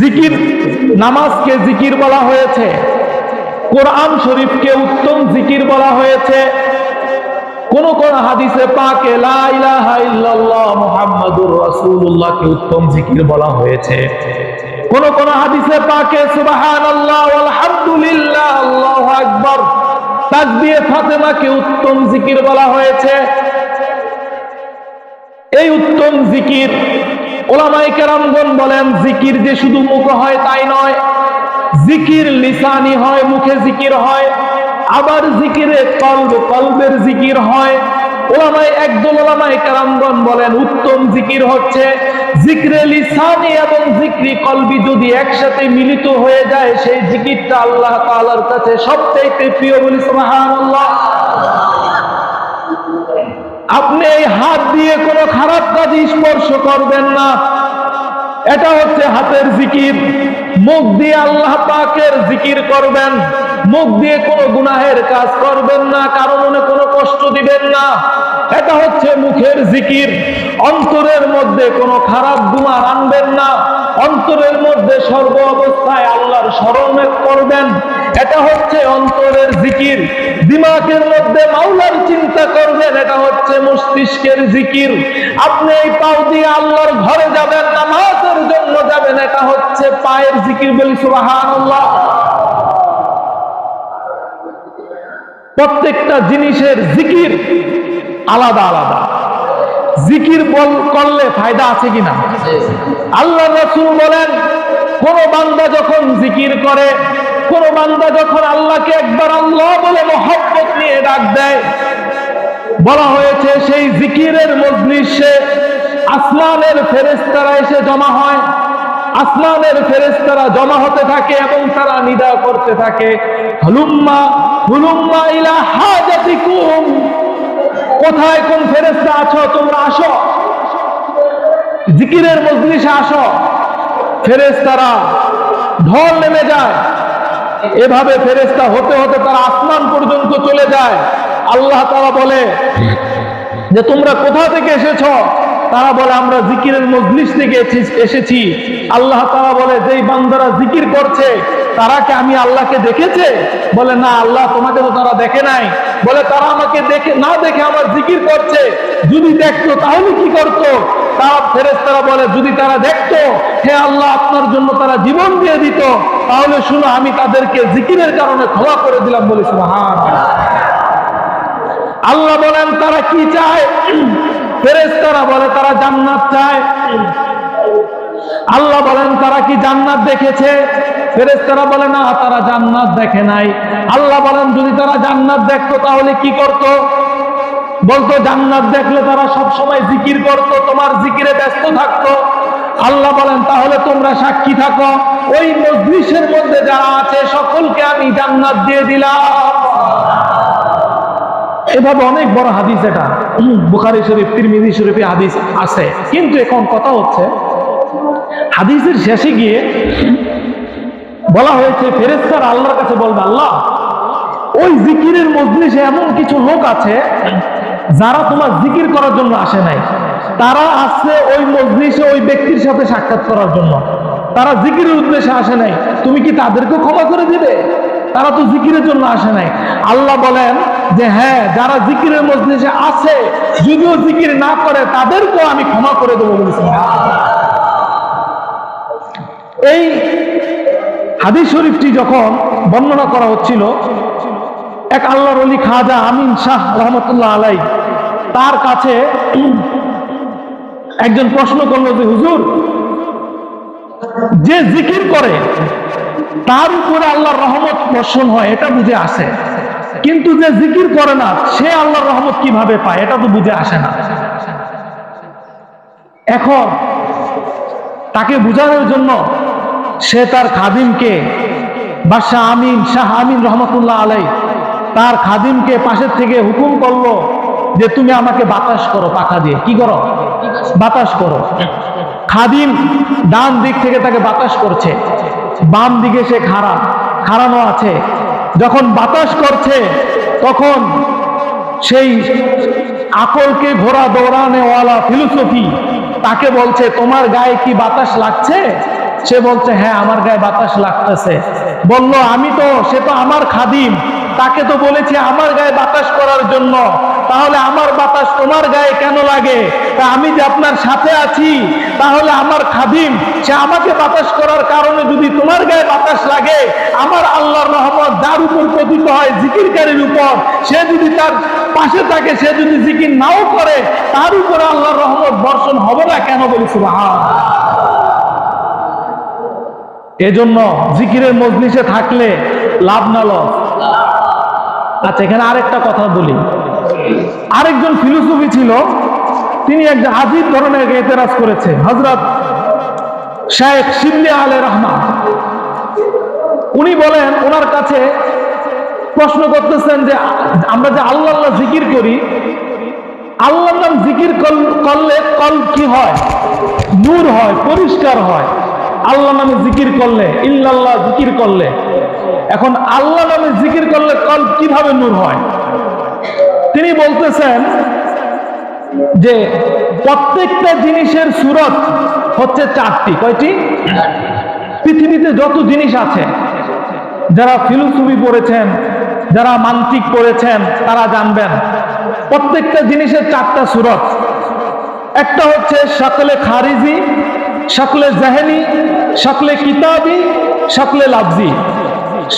জিকির, নামাজকে জিকির বলা হয়েছে, কোরআন শরীফকে উত্তম জিকির বলা হয়েছে, কোন কোন হাদিসে পাকে লা ইলাহা ইল্লাল্লাহ মুহাম্মাদুর রাসূলুল্লাহকে উত্তম জিকির বলা হয়েছে, কোন কোন হাদিসে পাকে সুবহানাল্লাহ আলহামদুলিল্লাহ আল্লাহু আকবার তাকবীর ফাতেমাকে উত্তম জিকির বলা হয়েছে। এই উত্তম জিকির উলামায়ে কেরামগণ বলেন, জিকির যে শুধু মুখে হয় তাই নয়, জিকির লিসানি হয়, মুখে জিকির হয়, আবার জিকিরে কলবের জিকির হয়। একদল উলামায়ে কেরামগণ বলেন উত্তম জিকির হচ্ছে জিকরে লিসানি এবং জিকরি কলবি যদি একসাথে মিলিত হয়ে যায়, সেই জিকিরটা আল্লাহ তাআলার কাছে সবচেয়ে প্রিয়। বলি সুবহানাল্লাহ। আপনি এই হাত দিয়ে কোনো খারাপ কাজ স্পর্শ করবেন না, এটা হচ্ছে হাতের জিকির। মুখ দিয়ে আল্লাহ পাকের জিকির করবেন, মুখ দিয়ে কোনো গুনাহের কাজ করবেন না, কারো মনে কোনো কষ্ট দিবেন না, এটা হচ্ছে মুখের জিকির। অন্তরের মধ্যে কোনো খারাপ গুনাহ আনবেন না, অন্তরের মধ্যে সর্ব অবস্থায় আল্লাহর স্মরণ করবেন, এটা হচ্ছে অন্তরের জিকির। দিমাগের মধ্যে মাওলার চিন্তা করবেন, এটা হচ্ছে মস্তিষ্কের জিকির। আপনি এই পাও দিয়ে আল্লাহর ঘরে যাবেন, নামাজের জন্য যাবেন, এটা হচ্ছে পায়ের জিকির। বলি সুবহানাল্লাহ। প্রত্যেকটা জিনিসের জিকির আলাদা আলাদা। জিকির করলে ফায়দা আছে কিনা? আল্লাহ রাসূল বলেন, কোন বান্দা যখন জিকির করে, কোন বান্দা যখন আল্লাহকে একবার আল্লাহ বলে মহব্বত নিয়ে ডাক দেয়, বলা হয়েছে সেই জিকিরের মজলিসে আসমানের ফেরেশতারা এসে জমা হয়, আসমানের ফেরেশতারা জমা হতে থাকে এবং তারা নিদা করতে থাকে, হুলুম্মা হুলুম্মা ইলা হাজাতিকুম, কোথায় কোন ফেরেশতা আছো, তোমরা আসো, জিকিরের মজলিসে আসো। ফেরেশতারা ঢল নেমে যায়, এভাবে ফেরেশতা হতে হতে তারা আসমান পর্যন্ত চলে যায়। আল্লাহ তাআলা বলে যে তোমরা কোথা থেকে এসেছো? তারা বলে আমরা জিকিরের মজলিস থেকে এসেছি। আল্লাহ তাআলা বলে যেই বান্দারা জিকির করছে তারা কি আমি আল্লাহকে দেখেছে? বলে না, আল্লাহ তোমাকে তো তারা দেখে নাই। বলে তারা আমাকে দেখে না দেখে আমার জিকির করছে, যদি দেখতো তাহলে কি করতো? তারা ফেরেশতারা বলে যদি তারা দেখতো, হে আল্লাহ আপনার জন্য তারা জীবন দিয়ে দিত, তাহলে শুনো আমি তাদেরকে জিকিরের কারণে ক্ষমা করে দিলাম। বলি সুবহানাল্লাহ। আল্লাহ বলেন তারা কি চায়? ফেরেশতারা বলে তারা জান্নাত চায়। আল্লাহ বলেন তারা কি জান্নাত দেখেছে? ফেরেশতারা বলে না, তারা জান্নাত দেখে নাই। আল্লাহ বলেন যদি তারা জান্নাত দেখতো তাহলে কি করতো? বলতো জান্নাত দেখলে তারা সব সময় জিকির করতো, তোমার জিকিরে ব্যস্ত থাকতো। আল্লাহ বলেন তাহলে তোমরা সাক্ষী থাকো, ওই মজলিসের মধ্যে যারা আছে সকলকে আমি জান্নাত দিয়ে দিলাম। এভাবে অনেক বড় হাদিস, এটা বুখারী শরীফ, তিরমিজি শরীফে হাদিস আছে। কিন্তু এখন কথা হচ্ছে হাদিসের শেষে গিয়ে বলা হয়েছে ফেরেশতারা আল্লাহর কাছে বলবে, আল্লাহ ওই জিকিরের মজলিসে এমন কিছু লোক আছে যারা তোমার জিকির করার জন্য আসে নাই, তারা আসছে ওই মজলিসে ওই ব্যক্তির সাথে সাক্ষাৎ করার জন্য, তারা জিকিরের উদ্দেশ্যে আসে নাই, তুমি কি তাদেরকে ক্ষমা করে দিবে? তারা তো জিকিরের জন্য আসে নাই। আল্লাহ বলেন যে হ্যাঁ, যারা জিকিরের মজলিসে আছে যদিও জিকির না করে তাদেরকেও আমি ক্ষমা করে দেবো। বলেছেন এই হাদিস শরীফটি যখন বর্ণনা করা হচ্ছিল, এক আল্লাহর ওলি খাজা আমিন শাহ রহমতুল্লাহ আলাই, তার কাছে একজন প্রশ্ন করলো যে হুজুর, যে জিকির করে তার উপরে আল্লাহর রহমত বর্ষণ হয় এটা বুঝে আসে, কিন্তু যে জিকির করে না সে আল্লাহর রহমত কিভাবে পায় এটা তো বুঝে আসে না। এখন তাকে বুঝানোর জন্য সে তার খাদিমকে, বাদশাহ আমিন শাহ আমিন রহমতুল্লাহ আলাই, তার খাদিমকে পাশের থেকে হুকুম করলো যে তুমি আমাকে বাতাস করো, পাখা দিয়ে। কি করো? বাতাস করো। খাদিম ডান দিক থেকে তাকে বাতাস করছে, বাম দিকে সে খাড়ানো আছে। যখন বাতাস করছে তখন সেই আকলকে ঘোড়া দৌড়ানেওয়ালা ফিলোসফি তাকে বলছে তোমার গায়ে কি বাতাস লাগছে? সে বলছে হ্যাঁ আমার গায়ে বাতাস লাগতেছে। বলল সে তো আমার খাদিম, তাকে তো বলেছি আমার গায়ে বাতাস করার জন্য, তাহলে আমার বাতাস তোমার গায়ে কেন লাগে? তা আমি যে আপনার সাথে আছি, তাহলে আমার খাদিম সে আমাকে বাতাস করার কারণে যদি তোমার গায়ে বাতাস লাগে, আমার আল্লাহর রহমত যার উপর পতিত হয় জিকিরকারীর উপর, সে যদি তার পাশে থাকে, সে যদি জিকির নাও করে, তার উপরে আল্লাহর রহমত বর্ষণ হবে না কেন? বলি সুবহানাল্লাহ। এজন্য জিকিরের মজলিসে থাকলে লাভ না লস? আচ্ছা, এখানে আরেকটা কথা বলি। আরেকজন ফিলোসফি ছিল, তিনি একটা আজীব ধরনের এতেরাজ করেছে। হযরত শাইখ শিবলি আলাইহির রহমান, উনি বলেন, ওনার কাছে প্রশ্ন করতেছেন যে আমরা যে আল্লাহ আল্লাহ জিকির করি, আল্লাহর নাম জিকির করলে কলব কি হয়? নূর হয়, পরিষ্কার হয়। আল্লাহ নামে জিকির করলে, ইল্লাল্লাহ জিকির করলে, এখন আল্লাহ নামে জিকির করলে কলব কিভাবে নূর হয়? তিনি বলতেছেন যে প্রত্যেকটা জিনিসের সূরত হচ্ছে চারটি। কয়টি? পৃথিবীতে যত জিনিস আছে, যারা ফিলোসফি পড়েছেন, যারা মান্তিক পড়েছেন, তারা জানবেন প্রত্যেকটা জিনিসের চারটা সূরত। একটা হচ্ছে শাকলে খারিজি, শাকলে জাহেনি, শাকলে কিতাবি, শাকলে লাফজি।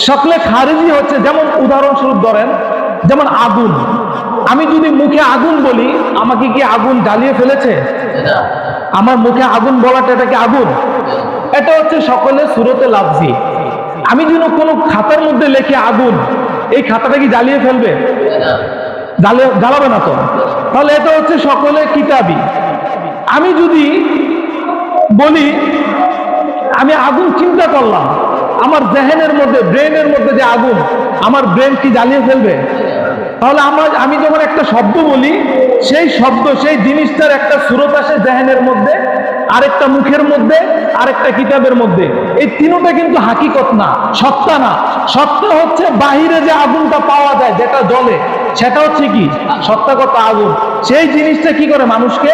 শাকলে খারিজি হচ্ছে, যেমন উদাহরণস্বরূপ ধরেন, যেমন আগুন। আমি যদি মুখে আগুন বলি, আমাকে কি আগুন জ্বালিয়ে ফেলেছে? আমার মুখে আগুন বলাটা, এটা কি আগুন? এটা হচ্ছে সকলে সূরতে লাফজি। আমি যদি কোনো খাতার মধ্যে লিখে আগুন, এই খাতাটা কি জ্বালিয়ে ফেলবে? জ্বালাবে না তো। তাহলে এটা হচ্ছে সকলে কিতাবি। আমি যদি বলি আমি আগুন চিন্তা করলাম, আমার জেহেনের মধ্যে, ব্রেনের মধ্যে যে আগুন, আমার ব্রেন কি জ্বালিয়ে ফেলবে? তাহলে আমি যখন একটা শব্দ বলি, সেই শব্দ, সেই জিনিসটার একটা সূরত আসে জেহেনের মধ্যে, আরেকটা মুখের মধ্যে, আরেকটা কিতাবের মধ্যে। এই তিনটা কিন্তু হাকিকত না, সত্তা না। সত্তা হচ্ছে বাহিরে যে আগুনটা পাওয়া যায়, যেটা জ্বলে, সেটা হচ্ছে কি? সত্তাগত আগুন। সেই জিনিসটা কি করে? মানুষকে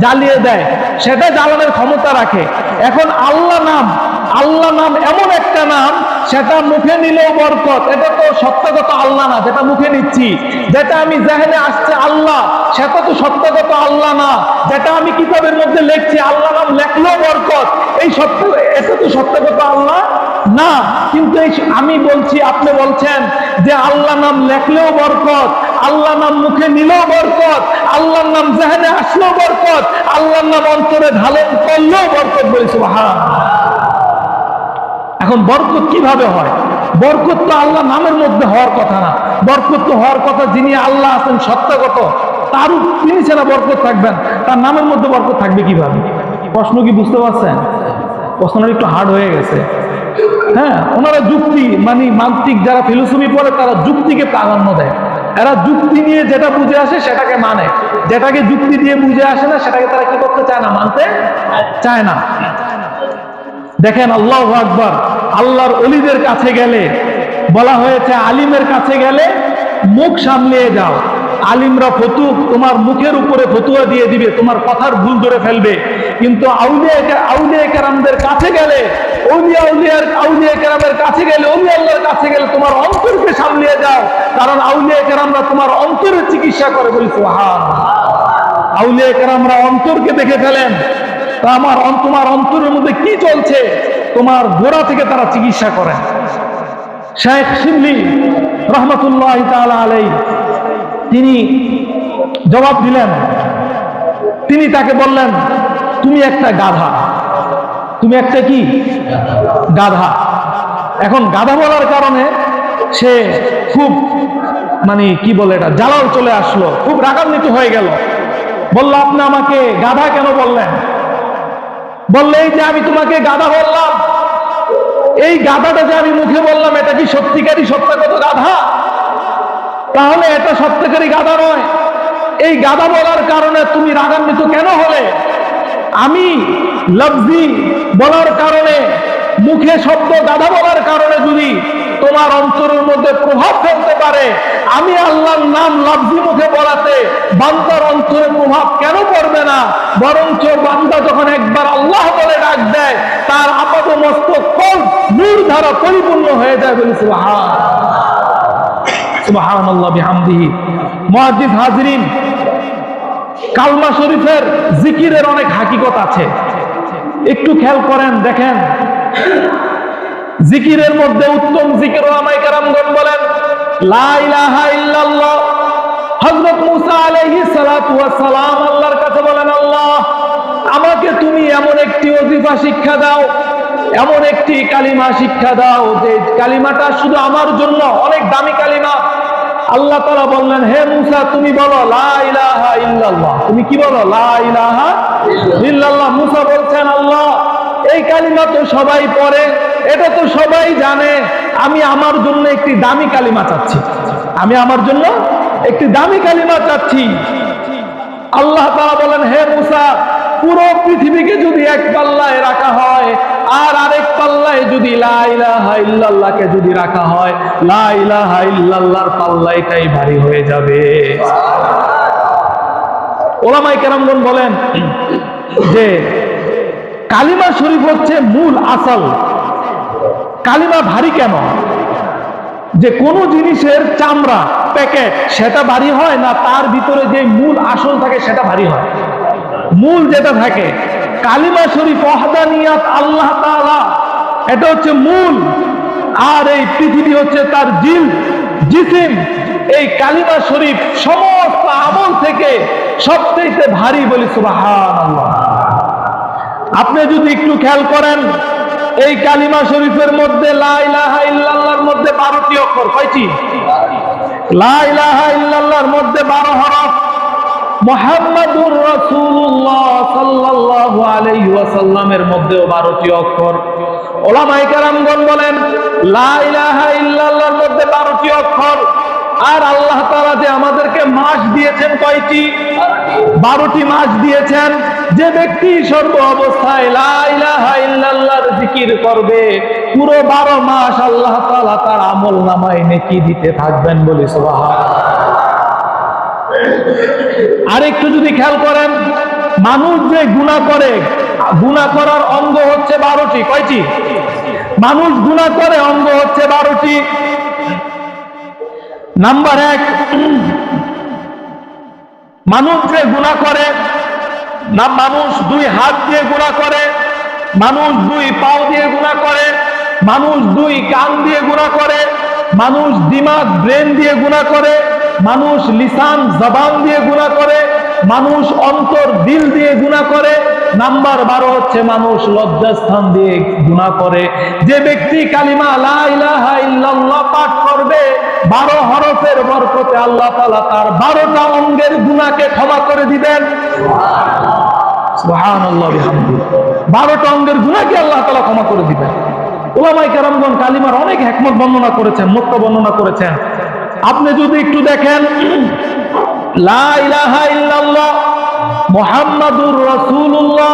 জ্বালিয়ে দেয়, সেটা জ্বালানোর ক্ষমতা রাখে। এখন আল্লাহ নাম এমন একটা নাম, সেটা মুখে নিলেও বরকত। এটা তো সত্তাগত আল্লাহ না, যেটা মুখে নিচ্ছি। যেটা আমি জেহেনে আসছে আল্লাহ, সেটা তো সত্তাগত আল্লাহ না। যেটা আমি কিতাবের মধ্যে লিখছি, আল্লাহ নাম লেখলেও বরকত, এটা তো সত্তাগত আল্লাহ না। কিন্তু আমি বলছি, আপনি বলছেন যে আল্লাহ নাম লেখলেও বরকত, আল্লাহ নাম মুখে নিলেও বরকত, আল্লাহর নাম জেহেনে আসলেও বরকত, আল্লাহর নাম অন্তরে ধারণ করলেও বরকত। বলি সুবহানাল্লাহ। এখন বরকত কিভাবে হয়? বরকত তো আল্লাহ নামের মধ্যে হওয়ার কথা না। বরকত তো হওয়ার কথা, যিনি আল্লাহ আছেন সত্তাগত, তিনি ছাড়া বরকত থাকবেন, তার নামের মধ্যে বরকত থাকবে কিভাবে? প্রশ্ন কি বুঝতে পারছেন? প্রশ্নটা একটু হার্ড হয়ে গেছে। হ্যাঁ, ওনারা যুক্তি, মান্তিক যারা ফিলোসফি পড়ে, তারা যুক্তিকে প্রাধান্য দেয়। এরা যুক্তি নিয়ে যেটা বুঝে আসে সেটাকে মানে, যেটাকে যুক্তি দিয়ে বুঝে আসে না, সেটাকে তারা কি করতে চায় না? মানতে চায় না। দেখেন, আল্লাহু আকবার। আল্লাহর ওলিদের কাছে গেলে বলা হয়েছে, আলিমের কাছে গেলে মুখ সামলিয়ে যাও। আলিমরা তোমার মুখের উপরে ফতুয়া দিয়ে দিবে, তোমার কথার ভুল ধরে ফেলবে। কিন্তু আউলিয়া কেরামদের কাছে গেলে, আউলিয়া কেরামের কাছে গেলে, ওলি আল্লাহর কাছে গেলে তোমার অন্তরকে সামলিয়ে যাও, কারণ আউলিয়া কেরামরা তোমার অন্তরের চিকিৎসা করে। বলি সুবহানাল্লাহ। আউলিয়া কেরামরা অন্তরকে দেখে ফেলেন, তোমার অন্তরের মধ্যে কি চলছে, তোমার গোড়া থেকে তারা চিকিৎসা করেন। শাইখ শিবলি রহমাতুল্লাহ তাআলা আলাইহি, তিনি জবাব দিলেন। তিনি তাকে বললেন, তুমি একটা গাধা। তুমি একটা কি? গাধা। এখন গাধা বলার কারণে সে খুব কি বলে, এটা জ্বালাল চলে আসলো, খুব রাগান্বিত হয়ে গেল। বলল, আপনি আমাকে গাধা কেন বললেন? বললে, এই যে আমি তোমাকে গাধা বললাম, এই গাধাটা যে আমি মুখে বললাম, এটা কি সত্যিকারই সত্যাগত গাধা? তাহলে এটা সত্যিকারী গাধা নয়। এই গাধা বলার কারণে তুমি রাগান্বিত কেন হলে? আমি লফজি বলার কারণে, মুখে শব্দ গাধা বলার কারণে যদি তোমার অন্তরের মধ্যে প্রভাব ফেলতে পারে, আমি আল্লাহর নাম লাফজি মুখে বলাতে বান্দার অন্তরে প্রভাব কেন পড়বে না? বরঞ্চ বান্দা যখন একবার আল্লাহ বলে ডাক দেয়, তার আপাত মস্তক কল্প নূর দ্বারা পরিপূর্ণ হয়ে যায়। বলি সুবহানাল্লাহ বিহামদিহি। মুআজ্জিজ হাজরিন, কালমা শরীফের জিকিরের অনেক হাকিকত আছে, একটু খেয়াল করেন, দেখেন। জিকিরের মধ্যে উত্তম জিকির ওলামায়ে কেরামগণ বলেন লা ইলাহা ইল্লাল্লাহ। হযরত মুসা আলাইহিস সালাতু ওয়াস সালাম আল্লাহর কাছে বলেন, আল্লাহ আমাকে তুমি এমন একটি ওজিফা শিক্ষা দাও, এমন একটি কালিমা শিক্ষা দাও যে কালিমাটা শুধু আমার জন্য, অনেক দামি কালিমা। আল্লাহ তাআলা বললেন, হে মুসা তুমি বলো লা ইলাহা ইল্লাল্লাহ। তুমি কি বলো? লা ইলাহা ইল্লাল্লাহ। মুসা বলছেন, আল্লাহ এই কালিমা তো সবাই পড়ে, এটা তো সবাই জানে, আমি আমার জন্য একটি দামি কালিমা চাচ্ছি, আমি আমার জন্য একটি দামি কালিমা চাচ্ছি। আল্লাহ তাআলা বলেন, হে মুসা পুরো পৃথিবীকে যদি এক পাল্লায় রাখা হয় আর আরেক পাল্লায় যদি লা ইলাহা ইল্লাল্লাহকে যদি রাখা হয়, লা ইলাহা ইল্লাল্লাহর পাল্লাটাই ভারী হয়ে যাবে। ওলামায়ে কেরামগণ বলেন যে কালিমা শরীফ হচ্ছে মূল আসল। কালিমা ভারী কেন? যে কোন জিনিসের চামড়া প্যাকেট সেটা ভারী হয় না, তার ভিতরে যে মূল আসল থাকে সেটা ভারী হয়। মূল যেটা থাকে, কালিমা শরীফ ওয়াহদানিয়াত আল্লাহ তাআলা, এটা হচ্ছে মূল। আর এই পৃথিবী হচ্ছে তার জিসিম। এই কালিমা শরীফ সমস্ত আমল থেকে সবচেয়ে ভারী। বলি সুবহানাল্লাহ। আপনি যদি একটু খেয়াল করেন, এই কালিমা শরীফের মধ্যে লা ইলাহা ইল্লাল্লাহর মধ্যে 12টি অক্ষর। কয়টি? লা ইলাহা ইল্লাল্লাহর মধ্যে 12 হরফ। মুহাম্মাদুর রাসূলুল্লাহ সাল্লাল্লাহু আলাইহি ওয়াসাল্লামের মধ্যেও 12টি অক্ষর। ওলামায়ে কেরামগণ বলেন লা ইলাহা ইল্লাল্লাহর মধ্যে 12টি অক্ষর। আর আল্লাহ তাআলা যে আমাদেরকে মাস দিয়েছেন কয়টি? 12টি মাস দিয়েছেন। যে ব্যক্তি সর্ব অবস্থায় লা ইলাহা ইল্লাল্লাহর জিকির করবে, পুরো 12 মাস আল্লাহ তাআলা তার আমল নামায় নেকি দিতে থাকবেন। বলি সুবহানাল্লাহ। আর একটু যদি খেয়াল করেন, মানুষ যে গুনাহ করে, গুনাহ করার অঙ্গ হচ্ছে 12টি। কয়টি? মানুষ গুনাহ করে অঙ্গ হচ্ছে 12টি। নাম্বার 1, মানুষ যে গুনাহ করে না, মানুষ 2 হাত দিয়ে গুনাহ করে, মানুষ 2 পাও দিয়ে গুনাহ করে, মানুষ 2 কান দিয়ে গুনাহ করে, মানুষ দিমাগ ব্রেন দিয়ে গুনাহ করে, মানুষ লিসান জবান দিয়ে গুনাহ করে, মানুষ অন্তর দিল দিয়ে গুনাহ করে। নাম্বার 12 হচ্ছে মানুষ লজ্জাস্থান দিয়ে গুনাহ করে। যে ব্যক্তি কালিমা লা ইলাহা ইল্লাল্লাহ পাঠ করবে, 12 হরফের বরকতে আল্লাহ তাআলা তার 12টা অঙ্গের গুনাহকে ক্ষমা করে দিবেন। সুবহানাল্লাহ বিহামদিহি। 12টা অঙ্গের গুনাহকে আল্লাহ তাআলা ক্ষমা করে দিবেন। উলামায়ে কেরামগণ কালিমার অনেক হিকমত বর্ণনা করেছেন, মুক্তা বর্ণনা করেছেন। আপনি যদি একটু দেখেন, লা ইলাহা ইল্লাল্লাহ মুহাম্মাদুর রাসূলুল্লাহ,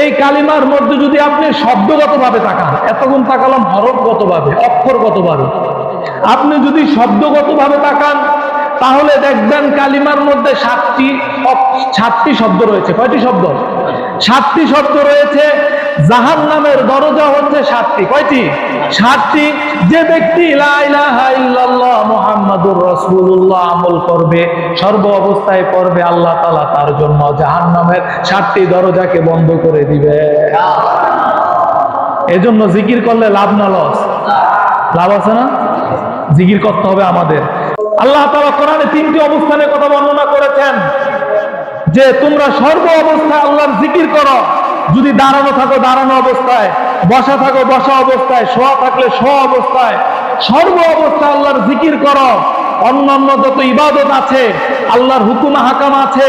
এই কালিমার মধ্যে যদি আপনি শব্দগতভাবে তাকান, এতক্ষণ তাকালাম হরফগতভাবে, অক্ষরগতভাবে, আপনি যদি শব্দগতভাবে তাকান তাহলে দেখবেন কালিমার মধ্যে 7টি শব্দ রয়েছে। কয়টি শব্দ? 7টি শব্দ রয়েছে। জাহান্নামের দরজা হচ্ছে 7টি। কয়টি? 7টি। যে ব্যক্তি লা ইলাহা ইল্লাল্লাহ মুহাম্মাদুর রাসূলুল্লাহ আমল করবে, সর্ব অবস্থায় পড়বে, আল্লাহ তাআলা তার জন্য জাহান্নামের 7টি দরজাকে বন্ধ করে দিবে। এজন্য জিকির করলে লাভ না লস? লাভ আছে না? জিকির করতে হবে আমাদের। আল্লাহ তাআলা কোরআনে 3টি অবস্থানের কথা বর্ণনা করেছেন যে তোমরা সর্ব অবস্থায় আল্লাহর জিকির করো। যদি দাঁড়ানো থাকো দাঁড়ানো অবস্থায়, বসা থাকো বসা অবস্থায়, শোয়া থাকলে শোয়া অবস্থায়, সর্ব অবস্থায় আল্লাহর জিকির করো। অন্যান্য যত ইবাদত আছে, আল্লাহর হুকুম হাকাম আছে,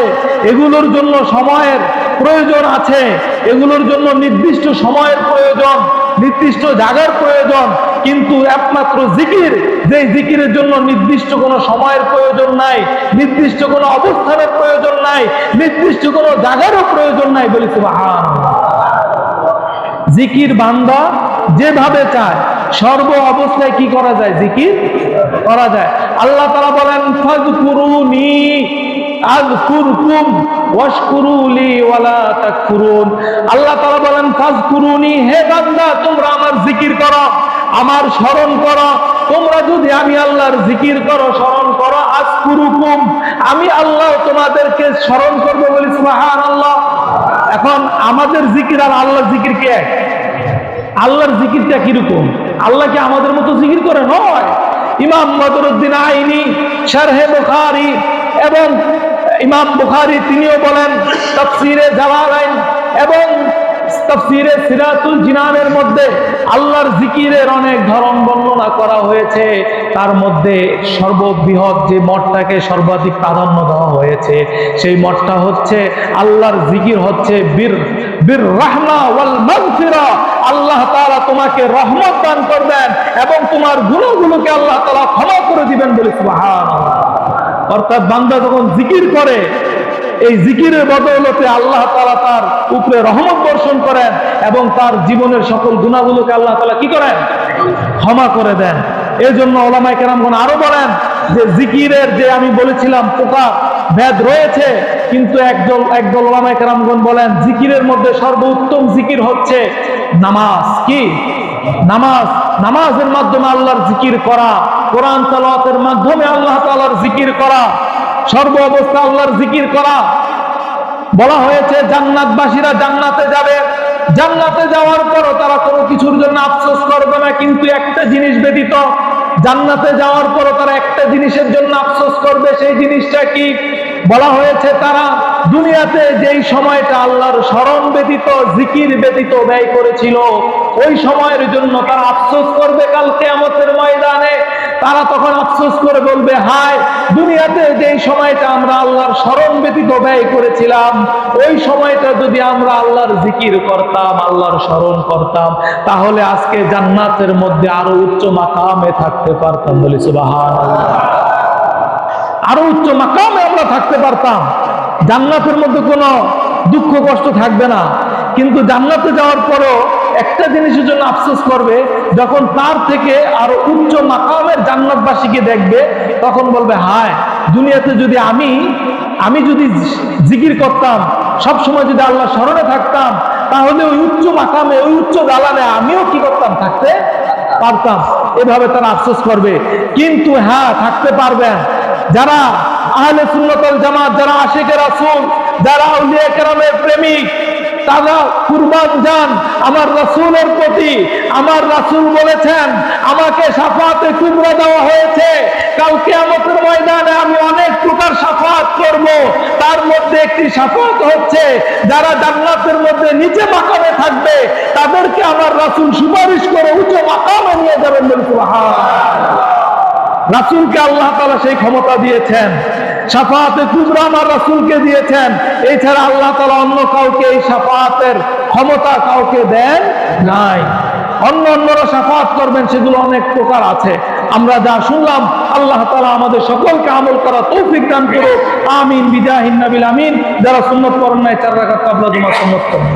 এগুলোর জন্য সময়ের প্রয়োজন আছে, এগুলোর জন্য নির্দিষ্ট সময়ের প্রয়োজন, নির্দিষ্ট জায়গার প্রয়োজন। কিন্তু একমাত্র জিকির, যে জিকিরের জন্য নির্দিষ্ট কোনো সময়ের প্রয়োজন নাই, নির্দিষ্ট কোনো অবস্থানের প্রয়োজন নাই, নির্দিষ্ট কোনো জায়গারও প্রয়োজন নাই। বলি সুবহানাল্লাহ। জিকির বান্দা যেভাবে চায় সর্ব অবস্থায় কি করা যায়? জিকির করা যায়। আল্লাহ তাআলা বলেন ফাযকুরুনি আযকুরকুম ওয়াশকুরুলি ওয়ালা তাকফুরুন। আল্লাহ তাআলা বলেন ফাযকুরুনি, হে বান্দা তোমরা আমার জিকির করো, আমার স্মরণ করো। তোমরা যদি আমি আল্লাহর জিকির করো, স্মরণ করো, আযকুরুকুম, আমি আল্লাহ তোমাদেরকে স্মরণ করব। বলি সুবহানাল্লাহ। এখন আমাদের জিকির আর আল্লাহর জিকির কি এক? আল্লাহর জিকিরটা কিরকম? আল্লাহ কি আমাদের মতো জিকির করে? নয়। ইমাম বদরুদ্দিন আইনি শারহে বুখারী এবং ইমাম বুখারী তিনিও বলেন তাফসীরে জালালাইন এবং তাফসীরে সিরাতুল জিনানের মধ্যে আল্লাহর জিকিরের অনেক ধরন বর্ণনা করা হয়েছে। তার মধ্যে সর্ববৃহৎ যে মঠটাকে সর্বাধিক প্রাধান্য দেওয়া হয়েছে সেই মঠটা হচ্ছে আল্লাহর জিকির হচ্ছে বীর রাহমা ওয়াল মাগফিরা। আল্লাহ তাআলা তোমাকে রহমত দান করবেন এবং তোমার গুনাহগুলোকে আল্লাহ তাআলা ক্ষমা করে দিবেন। বলি সুবহানাল্লাহ। অর্থাৎ বান্দা যখন জিকির করে, এই জিকিরের বদৌলতে আল্লাহ তাআলা তার উপরে রহমত বর্ষণ করেন এবং তার জীবনের সকল গুনাহগুলোকে আল্লাহ তাআলা কি করেন? ক্ষমা করে দেন। এই জন্য ওলামায়ে কেরামগণ আরো বলেন যে জিকিরের যে আমি বলেছিলাম প্রকার ভেদ রয়েছে, কিন্তু একদল ওলামায়ে কেরামগণ বলেন জিকিরের মধ্যে সর্বোত্তম জিকির হচ্ছে নামাজ। কি? নামাজ। নামাজের মাধ্যমে আল্লাহর জিকির করা, কোরআন তেলাওয়াতের মাধ্যমে আল্লাহ তাআলার জিকির করা, সর্ব অবস্থা আল্লাহর জিকির করা। বলা হয়েছে জান্নাতবাসীরা জান্নাতে যাবে, জান্নাতে যাওয়ার পরও তারা কোনো কিছুর জন্য আফসোস করবে না, কিন্তু একটা জিনিস ব্যতীত। জান্নাতে যাওয়ার পরও তারা একটা জিনিসের জন্য আফসোস করবে। সেই জিনিসটা কি? বলা হয়েছে তারা দুনিয়াতে যেই সময়টা আল্লাহর স্মরণ ব্যতীত, জিকির ব্যতীত ব্যয় করেছিল, ওই সময়ের জন্য তারা আফসোস করবে কাল কিয়ামতের ময়দানে। তারা তখন আফসোস করে বলবে, হায়, দুনিয়াতে যেই সময়টা আমরা আল্লাহর স্মরণ ব্যতীত ব্যয় করেছিলাম, ওই সময়টা যদি আমরা আল্লাহর জিকির করতাম, আল্লাহর স্মরণ করতাম, তাহলে আজকে জান্নাতের মধ্যে আরো উচ্চ মাকামে থাকতে পারতাম। বলি সুবহানাল্লাহ। আরো উচ্চ মাকামে আমরা থাকতে পারতাম। জান্নাতের মধ্যে কোনো দুঃখ কষ্ট থাকবে না। কিন্তু জান্নাতে যাওয়ার পরও একটা জিনিসের জন্য আফসোস করবে, যখন তার থেকে আরো উচ্চ মাকামের জান্নাতবাসীকে দেখবে, তখন বলবে, হায়, দুনিয়াতে যদি আমি যদি জিকির করতাম, সব সময় যদি আল্লাহ স্মরণে থাকতাম, তাহলে ওই উচ্চ মাকামে, ওই উচ্চ দালানে আমিও কি করতাম? থাকতে পারতাম। এভাবে তারা আফসোস করবে। কিন্তু হ্যাঁ, থাকতে পারবেন যারা আহলে সুন্নাত ওয়াল জামাত, যারা আশিকে রাসূল, যারা আউলিয়া কেরামের প্রেমিক, তারা কুরবান যান আমার রাসূলের প্রতি। আমার রাসূল বলেছেন, আমাকে শাফাআতে কুবরা দেওয়া হয়েছে, কাল কিয়ামতের ময়দানে আমি অনেক প্রকার শাফাআত করব। তার মধ্যে একটি শাফাআত হচ্ছে যারা জান্নাতের মধ্যে নিচে মাকামে থাকবে, তাদেরকে আমার রাসূল সুপারিশ করে উচ্চ মাকামে নিয়ে যাবেন। বলি সুবহানাল্লাহ। রাসূলকে আল্লাহ তাআলা সেই ক্ষমতা দিয়েছেন, শাফাআতে কুবরা আমার রাসূলকে দিয়েছেন। এছাড়া আল্লাহ তাআলা অন্য কাউকে এই শাফাআতের ক্ষমতা কাউকে দেন নাই। অন্যরা শাফাআত করবেন, সেগুলো অনেক প্রকার আছে। আমরা যা শুনলাম, আল্লাহ তাআলা আমাদের সকলকে আমল করার তৌফিক দান করুন। আমিন বিজাহিন নবিল আমিন। যারা সুন্নাত পড়েন নাই, 4 রাকাত ক্বাবলা জুমা সুন্নাত পড়ুন।